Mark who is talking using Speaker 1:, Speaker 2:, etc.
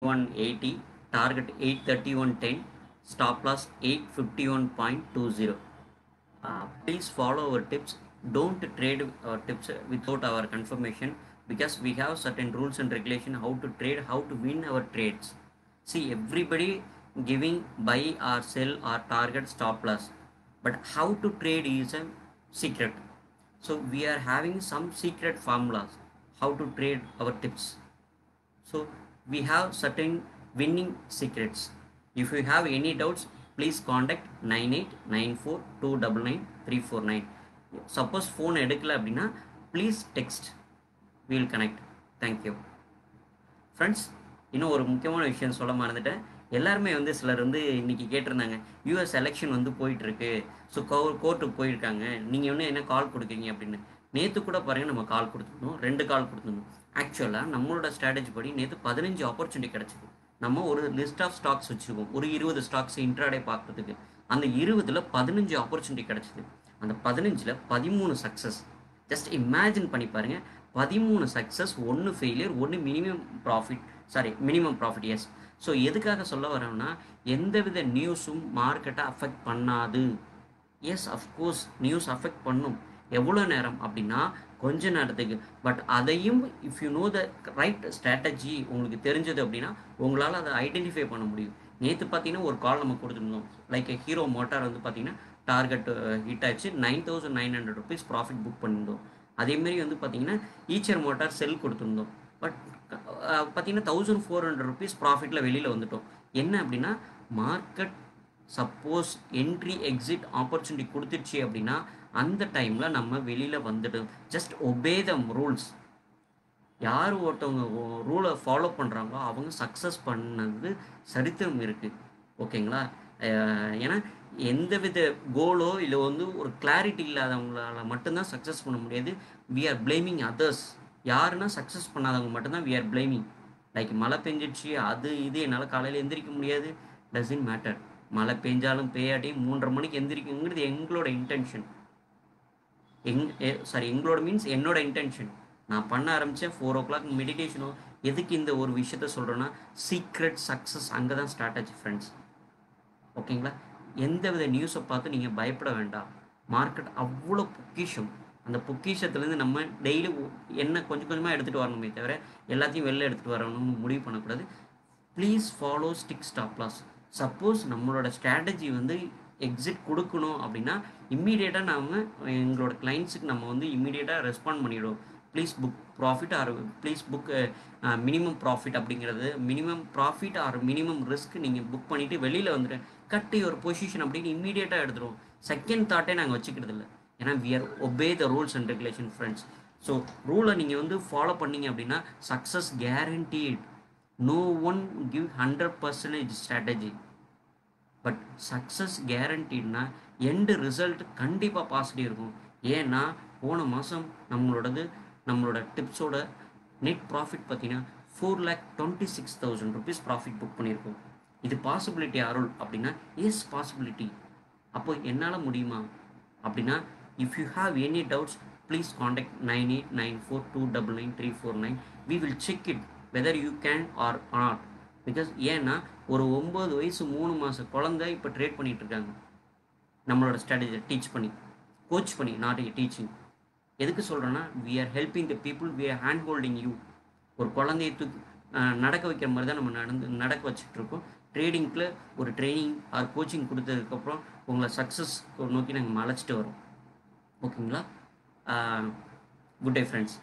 Speaker 1: 180, target 831.10, stop loss 851.20. Please follow our tips. Don't trade our tips without our confirmation, because we have certain rules and regulation how to trade, how to win our trades. See, everybody giving buy or sell or target stop loss, but how to trade is a secret. So we are having some secret formulas how to trade our tips. So we have certain winning secrets. If you have any doubts, please contact 9894299349. Suppose phone எடுக்கல அப்படின்னா please text, we will connect. Thank you friends. இன்னும் ஒரு முக்கியமான விஷயம் சொல்ல மறந்துட்டேன். எல்லாருமே வந்து சிலர் வந்து இன்னைக்கு கேட்டிருந்தாங்க, யூஎஸ் எலெக்ஷன் வந்து போயிட்டு இருக்கு, ஸோ கோர்ட்டுக்கு போயிருக்காங்க, நீங்கள் வந்து என்ன கால் கொடுக்குறீங்க அப்படின்னு. நேற்று கூட பாருங்கள், நம்ம கால் கொடுத்துருந்தோம், 2 கால் கொடுத்துருந்தோம். ஆக்சுவலாக நம்மளோட ஸ்ட்ராட்டஜி படி நேற்று 15 ஆப்பர்ச்சுனிட்டி கிடச்சிது. நம்ம ஒரு லிஸ்ட் ஆஃப் ஸ்டாக்ஸ் வச்சுருக்கோம், ஒரு 20 ஸ்டாக்ஸ் இன்ட்ராடே பார்க்குறதுக்கு. அந்த 20ல் 15 ஆப்பர்ச்சுனிட்டி கிடச்சிது. அந்த 15ல் 13 சக்ஸஸ். ஜஸ்ட் இமேஜின் பண்ணி பாருங்கள், 13 success, 1 failure, 1 minimum profit. Yes. So எதுக்காக சொல்ல வரோம்னா, எந்தவித நியூஸும் மார்க்கெட்டை அஃபெக்ட் பண்ணாது. எஸ், அஃப்கோர்ஸ் நியூஸ் அஃபெக்ட் பண்ணும். எவ்வளோ நேரம் அப்படின்னா கொஞ்ச நேரத்துக்கு. பட் அதையும் if you know the right strategy உங்களுக்கு தெரிஞ்சது அப்படின்னா உங்களால் அதை ஐடென்டிஃபை பண்ண முடியும். நேற்று பார்த்தீங்கன்னா ஒரு கால் நம்ம கொடுத்துருந்தோம், லைக் ஹீரோ மோட்டார் வந்து பார்த்தீங்கன்னா டார்கெட் ஹிட் ஆச்சு, 9,900 rupees ப்ராஃபிட் புக் பண்ணியிருந்தோம். அதேமாரி வந்து பார்த்தீங்கன்னா ஈச்சர் மோட்டார் செல் கொடுத்துருந்தோம். பட் பார்த்தீங்கன்னா 1,400 rupees ப்ராஃபிட்டில் வெளியில் வந்துட்டோம். என்ன அப்படின்னா, market suppose entry exit opportunity கொடுத்துருச்சு அப்படின்னா அந்த டைமில் நம்ம வெளியில் வந்துட்டோம். Just obey them rules. யார் ஒருத்தவங்க ரூலை ஃபாலோ பண்ணுறாங்களோ அவங்க சக்ஸஸ் பண்ணது சரித்திரம் இருக்குது. ஓகேங்களா? ஏன்னா எந்தவித கோலோ இல்லை வந்து ஒரு கிளாரிட்டி இல்லாதவங்களால மட்டும்தான் சக்ஸஸ் பண்ண முடியாது. We are blaming others. யாருன்னா சக்ஸஸ் பண்ணாதவங்க மட்டும்தான் வி ஆர் பிளேமிங். லைக் மழை பெஞ்சிடுச்சு, அது இது, என்னால் காலையில் எந்திரிக்க முடியாது, டசன்ட் மேட்டர். மழை பெஞ்சாலும் பெய்யாட்டியும் 3:30 மணிக்கு எந்திரிக்குங்கிறது எங்களோட இன்டென்ஷன். எங்களோட மீன்ஸ் என்னோட இன்டென்ஷன். நான் பண்ண ஆரம்பித்தேன் 4 o'clock மெடிடேஷனோ. எதுக்கு இந்த ஒரு விஷயத்த சொல்கிறேன்னா, சீக்ரெட் சக்ஸஸ் அங்கே தான் ஸ்ட்ராட்டஜி ஃப்ரெண்ட்ஸ். ஓகேங்களா? எந்தவித நியூஸை பார்த்து நீங்கள் பயப்பட வேண்டாம். மார்க்கெட் அவ்வளோ பொக்கிஷம். அந்த பொக்கிஷத்துலேருந்து நம்ம டெய்லி என்ன கொஞ்சம் கொஞ்சமாக எடுத்துகிட்டு வரணுமே தவிர எல்லாத்தையும் வெளில எடுத்துகிட்டு வரணும்னு முடிவு பண்ணக்கூடாது. Please follow stick stop loss. Suppose நம்மளோட ஸ்ட்ராட்டஜி வந்து எக்ஸிட் கொடுக்கணும் அப்படின்னா இம்மீடியட்டாக நம்ம எங்களோட கிளைண்ட்ஸுக்கு நம்ம வந்து இம்மீடியட்டாக ரெஸ்பாண்ட் பண்ணிவிடுவோம். Please book profit or please book minimum profit அப்படிங்கிறது, minimum profit or minimum risk நீங்கள் புக் பண்ணிவிட்டு வெளியில் வந்துட்டு கட்டி ஒரு பொசிஷன் அப்படின்னு இம்மீடியட்டாக எடுத்துருவோம். செகண்ட் தாட்டே நாங்கள் வச்சுக்கிறது இல்லை. ஏன்னா we are obey the rules and regulation friends. So ரூலை நீங்கள் வந்து ஃபாலோ பண்ணீங்க அப்படின்னா success guaranteed. No one give 100% strategy, but success கேரண்டீட்னா எண்டு ரிசல்ட் கண்டிப்பாக பாசிட்டிவ் இருக்கும். ஏன்னா போன மாதம் நம்மளோட டிப்ஸோட நெட் ப்ராஃபிட் பார்த்தீங்கன்னா 4,26,000 rupees ப்ராஃபிட் புக் பண்ணியிருக்கோம். இது பாசிபிலிட்டி அருள் அப்படின்னா எஸ் பாசிபிலிட்டி. அப்போ என்னால் முடியுமா அப்படின்னா, if you have any doubts please contact 9894299349. We will check it whether you can or not. Because ஏன்னா ஒரு 9 வயசு 3 மாத குழந்தை இப்போ ட்ரேட் பண்ணிகிட்டு இருக்காங்க நம்மளோட ஸ்ட்ராட்டஜியை டீச் பண்ணி, கோச் பண்ணி, நாட் டீச்சிங். எதுக்கு சொல்கிறேன்னா, we are helping the people, we are hand holding you. ஒரு குழந்தைய நடக்க வைக்கிற மாதிரி தான் நம்ம நடக்க வச்சுட்ருக்கோம். ட்ரேடிங்கில் ஒரு ட்ரைனிங் ஆர் கோச்சிங் கொடுத்ததுக்கப்புறம் உங்களை சக்ஸஸ் நோக்கி நாங்கள் அழைச்சிட்டு வரோம். ஓகேங்களா? Good day friends.